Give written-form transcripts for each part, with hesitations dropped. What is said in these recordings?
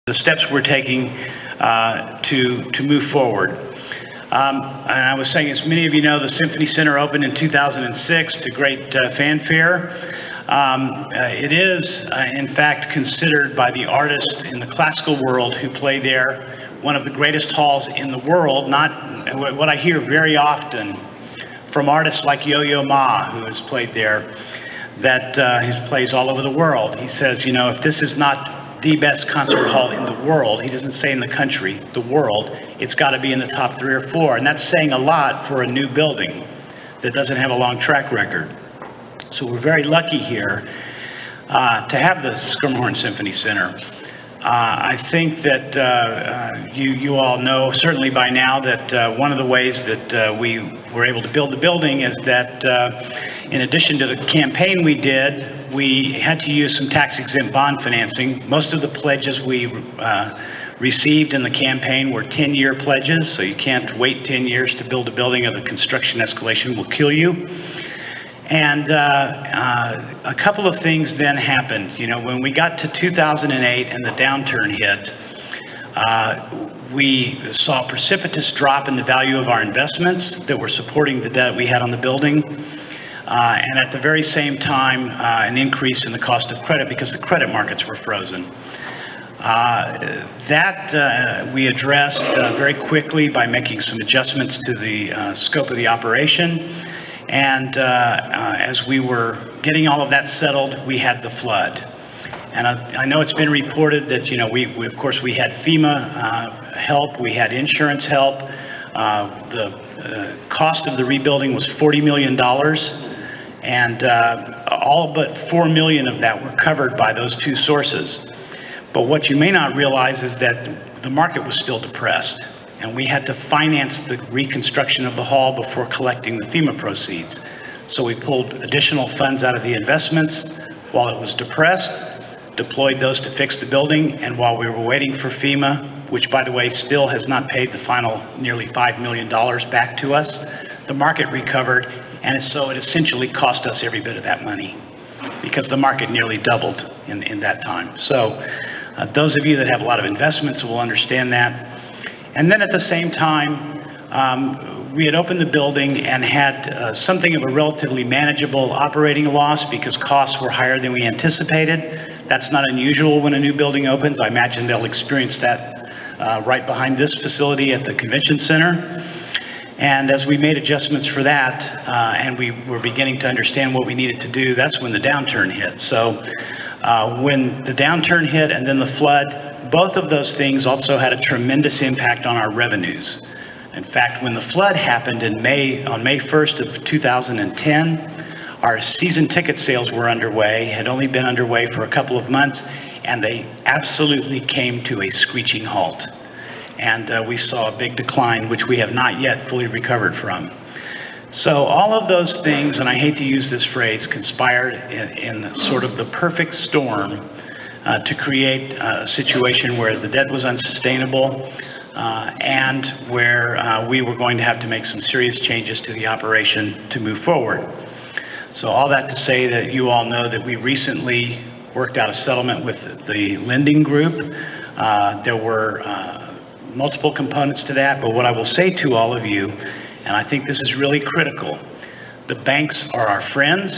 the steps we're taking to move forward. And I was saying, as many of you know, the Symphony Center opened in 2006 to great fanfare. It is, in fact, considered by the artists in the classical world who play there one of the greatest halls in the world. Not what I hear very often from artists like Yo-Yo Ma, who has played there, that he plays all over the world. He says, you know, if this is not the best concert hall in the world, he doesn't say in the country, the world, it's got to be in the top 3 or 4. And that's saying a lot for a new building that doesn't have a long track record. So we're very lucky here to have the Schermerhorn Symphony Center. I think that you all know, certainly by now, that one of the ways that we were able to build the building is that in addition to the campaign we did, we had to use some tax-exempt bond financing. Most of the pledges we received in the campaign were 10-year pledges, so you can't wait 10 years to build a building, or the construction escalation will kill you. And a couple of things then happened. You know, when we got to 2008 and the downturn hit, we saw a precipitous drop in the value of our investments that were supporting the debt we had on the building. And at the very same time, an increase in the cost of credit because the credit markets were frozen. We addressed very quickly by making some adjustments to the scope of the operation. And as we were getting all of that settled, we had the flood. And I know it's been reported that, you know, we of course we had FEMA help, we had insurance help. The cost of the rebuilding was $40 million. And all but $4 million of that were covered by those two sources. But what you may not realize is that the market was still depressed, and we had to finance the reconstruction of the hall before collecting the FEMA proceeds. So we pulled additional funds out of the investments while it was depressed, deployed those to fix the building, and while we were waiting for FEMA, which by the way still has not paid the final nearly $5 million back to us, the market recovered. And so it essentially cost us every bit of that money because the market nearly doubled in that time. So those of you that have a lot of investments will understand that. And then at the same time, we had opened the building and had something of a relatively manageable operating loss because costs were higher than we anticipated. That's not unusual when a new building opens. I imagine they'll experience that right behind this facility at the convention center. And as we made adjustments for that, and we were beginning to understand what we needed to do, that's when the downturn hit. So when the downturn hit and then the flood, both of those things also had a tremendous impact on our revenues. In fact, when the flood happened on May 1st of 2010, our season ticket sales were underway, had only been underway for a couple of months, and they absolutely came to a screeching halt. And we saw a big decline, which we have not yet fully recovered from. So all of those things, and I hate to use this phrase, conspired in sort of the perfect storm to create a situation where the debt was unsustainable and where we were going to have to make some serious changes to the operation to move forward. So all that to say that you all know that we recently worked out a settlement with the lending group. There were multiple components to that, but what I will say to all of you, and I think this is really critical, the banks are our friends.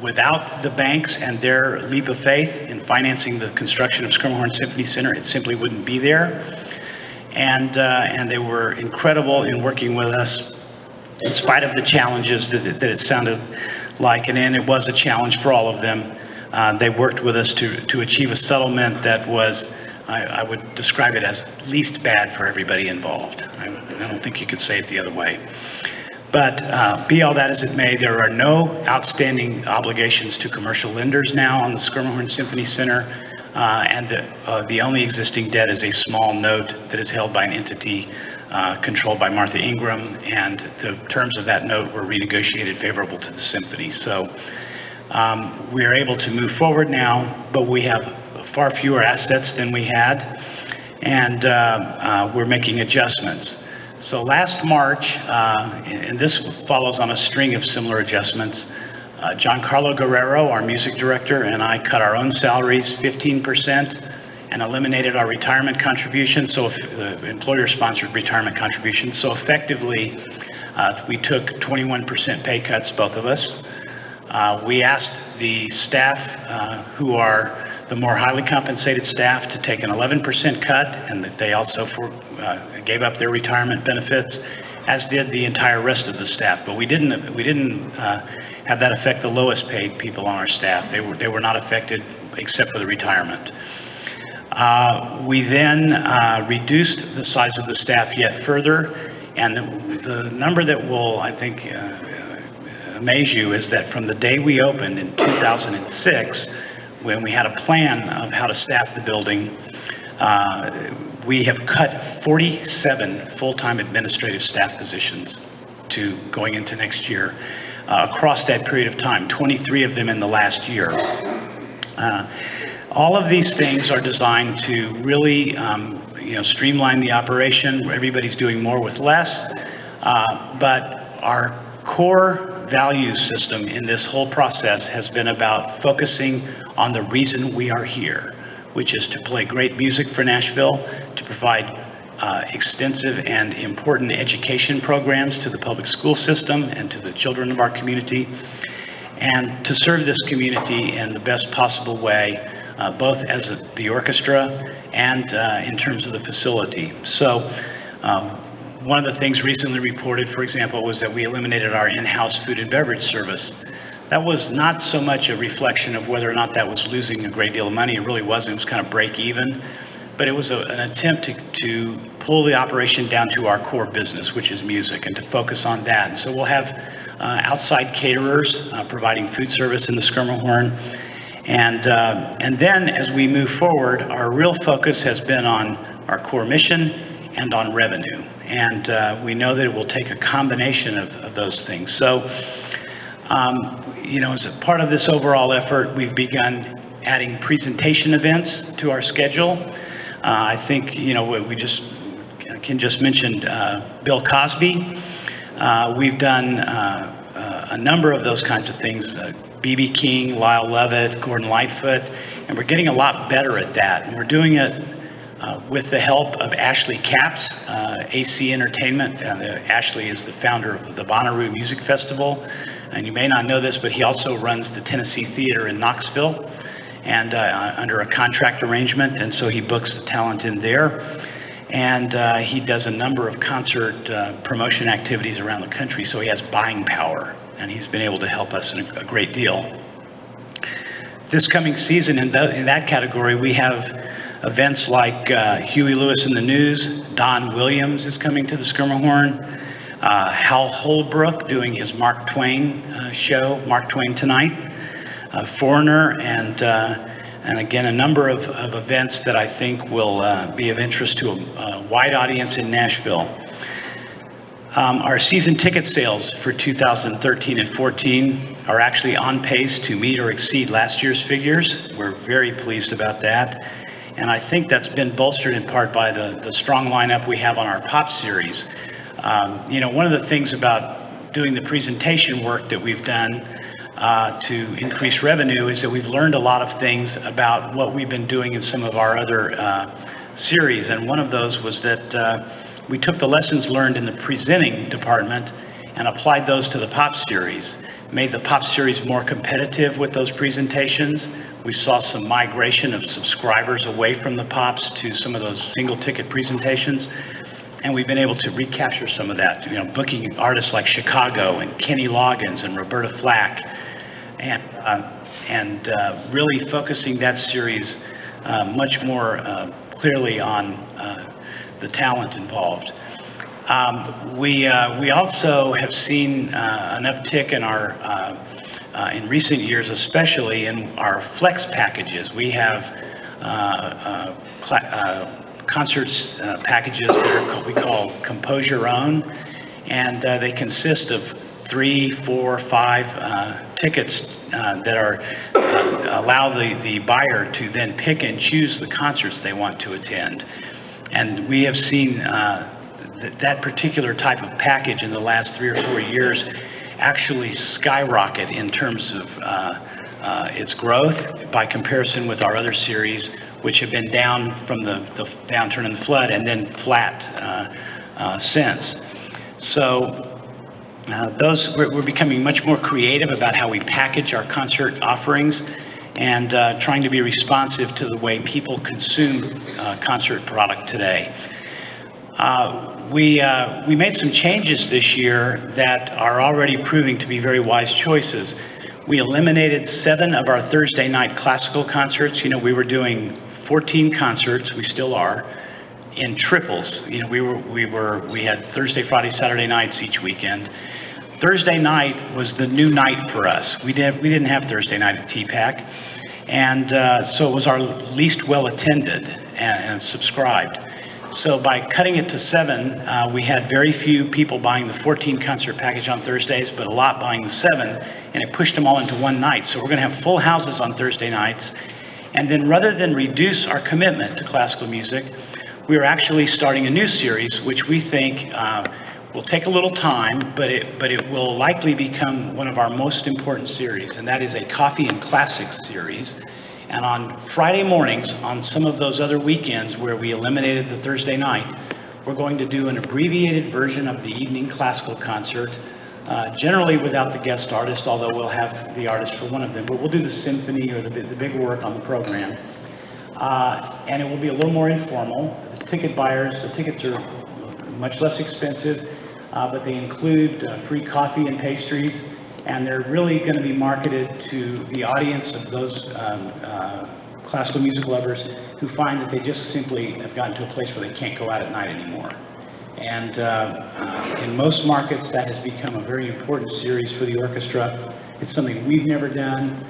Without the banks and their leap of faith in financing the construction of Schermerhorn Symphony Center, it simply wouldn't be there. And they were incredible in working with us in spite of the challenges that it sounded like, and it was a challenge for all of them. They worked with us to achieve a settlement that was, I would describe it as least bad for everybody involved. I don't think you could say it the other way. But be all that as it may, there are no outstanding obligations to commercial lenders now on the Schermerhorn Symphony Center, and the only existing debt is a small note that is held by an entity controlled by Martha Ingram, and the terms of that note were renegotiated favorable to the symphony. So we are able to move forward now, but we have far fewer assets than we had, and we're making adjustments. So last March, and this follows on a string of similar adjustments, Giancarlo Guerrero, our music director, and I cut our own salaries 15%, and eliminated our retirement contribution, so the employer-sponsored retirement contribution. So effectively, we took 21% pay cuts, both of us. We asked the staff who are the more highly compensated staff to take an 11% cut, and that they also gave up their retirement benefits, as did the entire rest of the staff. But we didn't have that affect the lowest paid people on our staff. They were not affected except for the retirement. We then reduced the size of the staff yet further, and the number that will, I think, amaze you is that from the day we opened in 2006, when we had a plan of how to staff the building, we have cut 47 full-time administrative staff positions to going into next year across that period of time, 23 of them in the last year. All of these things are designed to really streamline the operation. Everybody's doing more with less, but our core value system in this whole process has been about focusing on the reason we are here, which is to play great music for Nashville, to provide extensive and important education programs to the public school system and to the children of our community, and to serve this community in the best possible way, both as the orchestra and in terms of the facility. So one of the things recently reported, for example, was that we eliminated our in-house food and beverage service. That was not so much a reflection of whether or not that was losing a great deal of money. It really wasn't. It was kind of break even. But it was an attempt to pull the operation down to our core business, which is music, and to focus on that. And so we'll have outside caterers providing food service in the Skirmerhorn. And then as we move forward, our real focus has been on our core mission and on revenue. And we know that it will take a combination of those things. So, as a part of this overall effort, we've begun adding presentation events to our schedule. I think, Ken just mentioned Bill Cosby. We've done a number of those kinds of things, B.B. King, Lyle Lovett, Gordon Lightfoot, and we're getting a lot better at that. And we're doing it with the help of Ashley Capps, AC Entertainment. Ashley is the founder of the Bonnaroo Music Festival, and you may not know this, but he also runs the Tennessee Theater in Knoxville, and under a contract arrangement, and so he books the talent in there. And he does a number of concert promotion activities around the country, so he has buying power, and he's been able to help us in a great deal. This coming season, in that category, we have events like Huey Lewis in the News. Don Williams is coming to the Skirmerhorn. Hal Holbrook doing his Mark Twain show, Mark Twain Tonight. Foreigner, and again, a number of events that I think will be of interest to a wide audience in Nashville. Our season ticket sales for 2013 and 14 are actually on pace to meet or exceed last year's figures. We're very pleased about that. And I think that's been bolstered in part by the strong lineup we have on our pop series. One of the things about doing the presentation work that we've done to increase revenue is that we've learned a lot of things about what we've been doing in some of our other series. And one of those was that we took the lessons learned in the presenting department and applied those to the pop series, made the pop series more competitive with those presentations. We saw some migration of subscribers away from the pops to some of those single ticket presentations, and we've been able to recapture some of that, booking artists like Chicago and Kenny Loggins and Roberta Flack, and really focusing that series much more clearly on the talent involved. We also have seen an uptick in our in recent years, especially in our flex packages. We have concerts packages that we call Compose Your Own, and they consist of 3, 4, 5 tickets that allow the buyer to then pick and choose the concerts they want to attend. And we have seen that particular type of package in the last 3 or 4 years actually skyrocket in terms of its growth by comparison with our other series, which have been down from the downturn in the flood and then flat since. So we're becoming much more creative about how we package our concert offerings and trying to be responsive to the way people consume concert product today. We made some changes this year that are already proving to be very wise choices. We eliminated 7 of our Thursday night classical concerts. You know, we were doing 14 concerts, we still are, in triples. You know, we had Thursday, Friday, Saturday nights each weekend. Thursday night was the new night for us. We didn't have Thursday night at TPAC, and so it was our least well attended and subscribed. So by cutting it to 7, we had very few people buying the 14 concert package on Thursdays, but a lot buying the 7, and it pushed them all into one night. So we're going to have full houses on Thursday nights, and then rather than reduce our commitment to classical music, we are actually starting a new series, which we think will take a little time, but it will likely become one of our most important series, and that is a Coffee and Classics series. And on Friday mornings, on some of those other weekends where we eliminated the Thursday night, we're going to do an abbreviated version of the evening classical concert, generally without the guest artist, although we'll have the artist for one of them, but we'll do the symphony or the big work on the program. And it will be a little more informal. The ticket buyers, the tickets are much less expensive, but they include free coffee and pastries, and they're really going to be marketed to the audience of those classical music lovers who find that they just simply have gotten to a place where they can't go out at night anymore. And in most markets, that has become a very important series for the orchestra. It's something we've never done,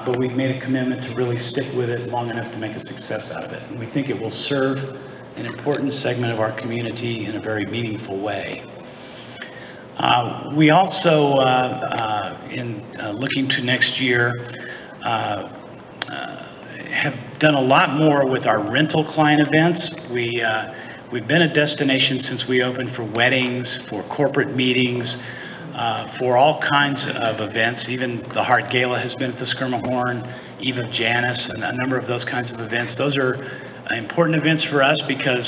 but we've made a commitment to really stick with it long enough to make a success out of it. And we think it will serve an important segment of our community in a very meaningful way. We also, in looking to next year, have done a lot more with our rental client events. We've been a destination since we opened for weddings, for corporate meetings, for all kinds of events. Even the Hart Gala has been at the Schermerhorn, Eve of Janus, and a number of those kinds of events. Those are important events for us because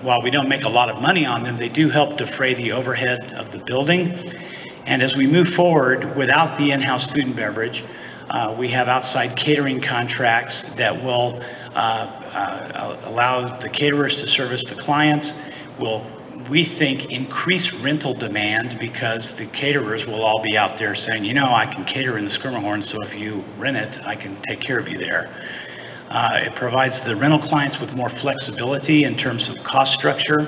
while we don't make a lot of money on them, they do help defray the overhead of the building. And as we move forward without the in-house food and beverage, we have outside catering contracts that will allow the caterers to service the clients, will, we think, increase rental demand because the caterers will all be out there saying, you know, I can cater in the Schermerhorn, so if you rent it, I can take care of you there. It provides the rental clients with more flexibility in terms of cost structure.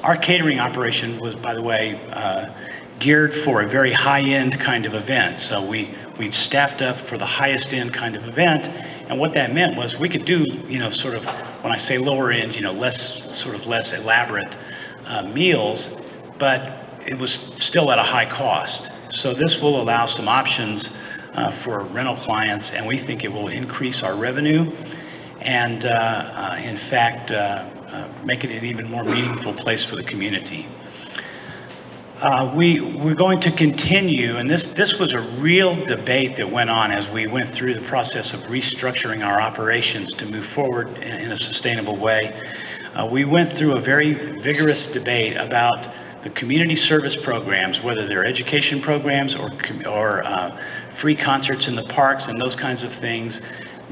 Our catering operation was, by the way, geared for a very high-end kind of event. So we staffed up for the highest-end kind of event, and what that meant was we could do, you know, sort of, when I say lower-end, you know, less elaborate meals, but it was still at a high cost. So this will allow some options for rental clients, and we think it will increase our revenue and, in fact, make it an even more meaningful place for the community. We're going to continue, and this was a real debate that went on as we went through the process of restructuring our operations to move forward in a sustainable way. We went through a very vigorous debate about the community service programs, whether they're education programs or free concerts in the parks and those kinds of things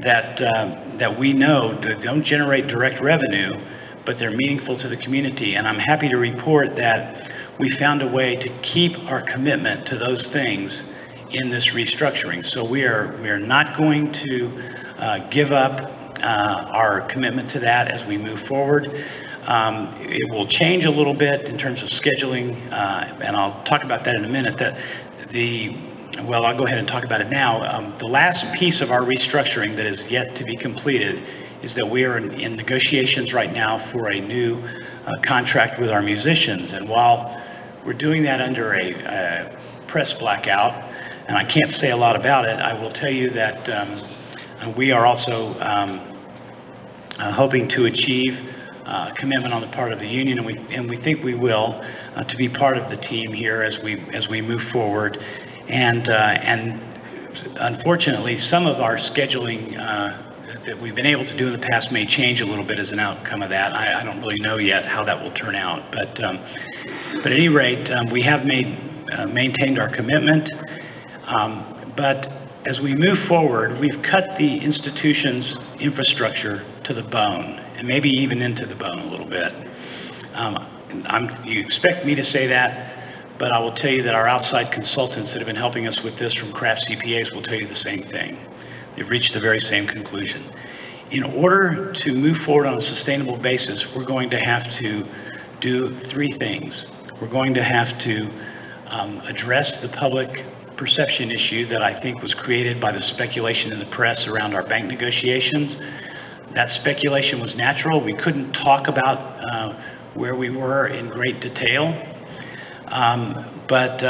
that we know that don't generate direct revenue, but they're meaningful to the community. And I'm happy to report that we found a way to keep our commitment to those things in this restructuring. So we are not going to give up our commitment to that as we move forward. It will change a little bit in terms of scheduling, and I'll talk about that in a minute. Well, I'll go ahead and talk about it now. The last piece of our restructuring that is yet to be completed is that we are in negotiations right now for a new contract with our musicians. And while we're doing that under a press blackout, and I can't say a lot about it, I will tell you that we are also hoping to achieve commitment on the part of the union, and we think we will, to be part of the team here as we move forward. And unfortunately, some of our scheduling that we've been able to do in the past may change a little bit as an outcome of that. I don't really know yet how that will turn out, but at any rate, we have maintained our commitment. But as we move forward, we've cut the institution's infrastructure to the bone, and maybe even into the bone a little bit. You expect me to say that, but I will tell you that our outside consultants that have been helping us with this from Craft CPAs will tell you the same thing. They've reached the very same conclusion. In order to move forward on a sustainable basis, we're going to have to do three things. We're going to have to address the public perception issue that I think was created by the speculation in the press around our bank negotiations. That speculation was natural. We couldn't talk about where we were in great detail. But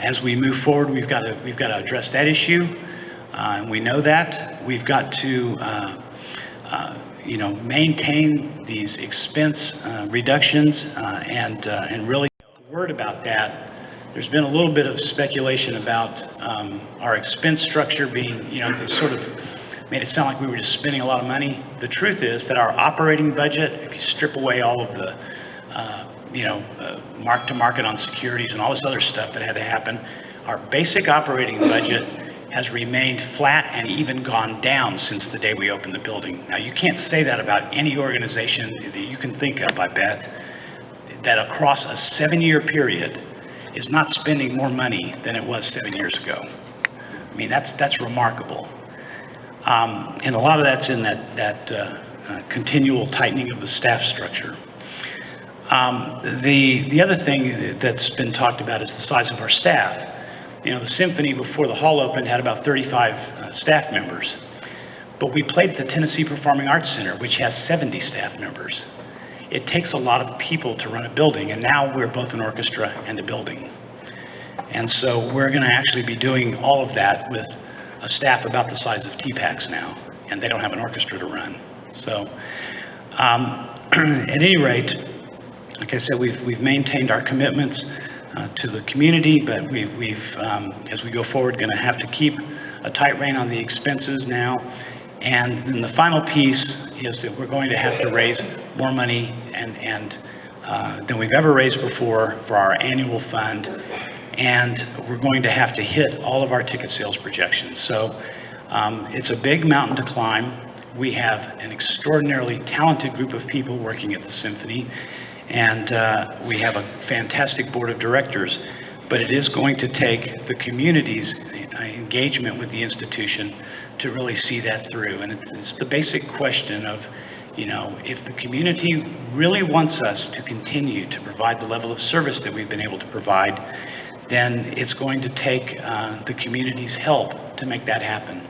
as we move forward, we've got to address that issue. And we know that. We've got to maintain these expense reductions and really a word about that. There's been a little bit of speculation about our expense structure being, they sort of made it sound like we were just spending a lot of money. The truth is that our operating budget, if you strip away all of the, mark-to-market on securities and all this other stuff that had to happen, our basic operating budget has remained flat and even gone down since the day we opened the building. Now, you can't say that about any organization that you can think of, I bet, that across a 7-year period is not spending more money than it was 7 years ago. I mean, that's remarkable. And a lot of that's in that continual tightening of the staff structure. The other thing that's been talked about is the size of our staff. The Symphony, before the hall opened, had about 35 staff members. But we played at the Tennessee Performing Arts Center, which has 70 staff members. It takes a lot of people to run a building, and now we're both an orchestra and a building. And so we're going to actually be doing all of that with a staff about the size of TPACs now, and they don't have an orchestra to run. So at any rate, like I said, we've maintained our commitments to the community, but we've as we go forward, going to have to keep a tight rein on the expenses now. And then the final piece is that we're going to have to raise more money than we've ever raised before for our annual fund, and we're going to have to hit all of our ticket sales projections. So it's a big mountain to climb. We have an extraordinarily talented group of people working at the Symphony, and we have a fantastic board of directors, but it is going to take the community's engagement with the institution to really see that through. And it's the basic question of, if the community really wants us to continue to provide the level of service that we've been able to provide, then it's going to take the community's help to make that happen.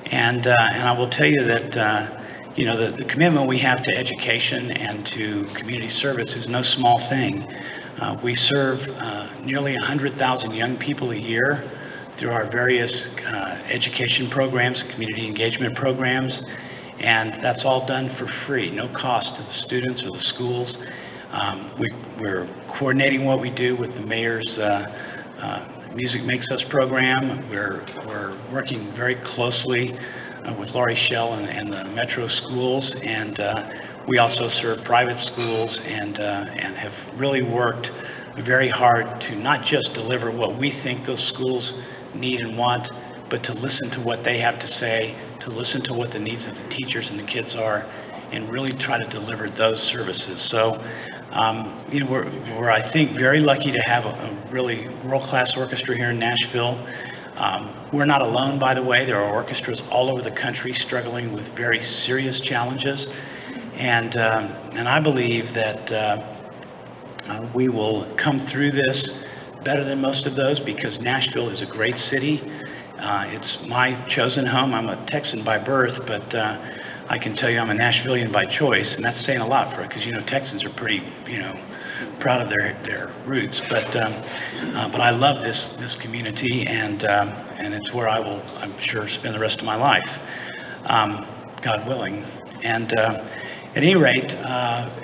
And I will tell you that the commitment we have to education and to community service is no small thing. We serve nearly 100,000 young people a year through our various education programs, community engagement programs, and that's all done for free, no cost to the students or the schools. We're coordinating what we do with the mayor's Music Makes Us program. We're working very closely with Laurie Schell and the Metro schools, and we also serve private schools and have really worked very hard to not just deliver what we think those schools need and want, but to listen to what they have to say, to listen to what the needs of the teachers and the kids are, and really try to deliver those services. So we're I think very lucky to have a really world-class orchestra here in Nashville. We're not alone, by the way. There are orchestras all over the country struggling with very serious challenges, and I believe that we will come through this better than most of those, because Nashville is a great city. It's my chosen home. I'm a Texan by birth, but I can tell you I'm a Nashvilleian by choice, and that's saying a lot for it, because Texans are pretty proud of their roots. But I love this community, and it's where I will, I'm sure, spend the rest of my life, God willing. And at any rate,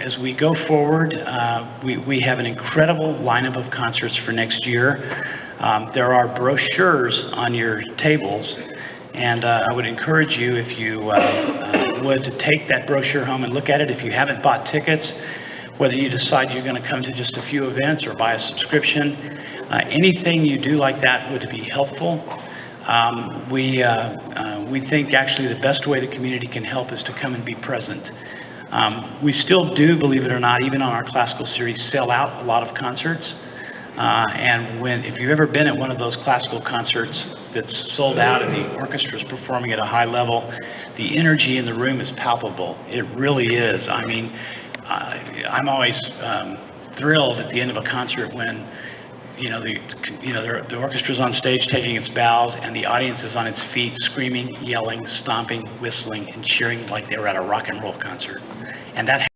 as we go forward, we have an incredible lineup of concerts for next year. There are brochures on your tables, And I would encourage you, if you would, to take that brochure home and look at it. If you haven't bought tickets, whether you decide you're going to come to just a few events or buy a subscription, anything you do like that would be helpful. We think actually the best way the community can help is to come and be present. We still do, believe it or not, even on our classical series, sell out a lot of concerts. And if you've ever been at one of those classical concerts that's sold out and the orchestra is performing at a high level, the energy in the room is palpable. It really is. I mean, I'm always thrilled at the end of a concert when the orchestra's on stage taking its bows and the audience is on its feet screaming, yelling, stomping, whistling, and cheering like they were at a rock and roll concert. And that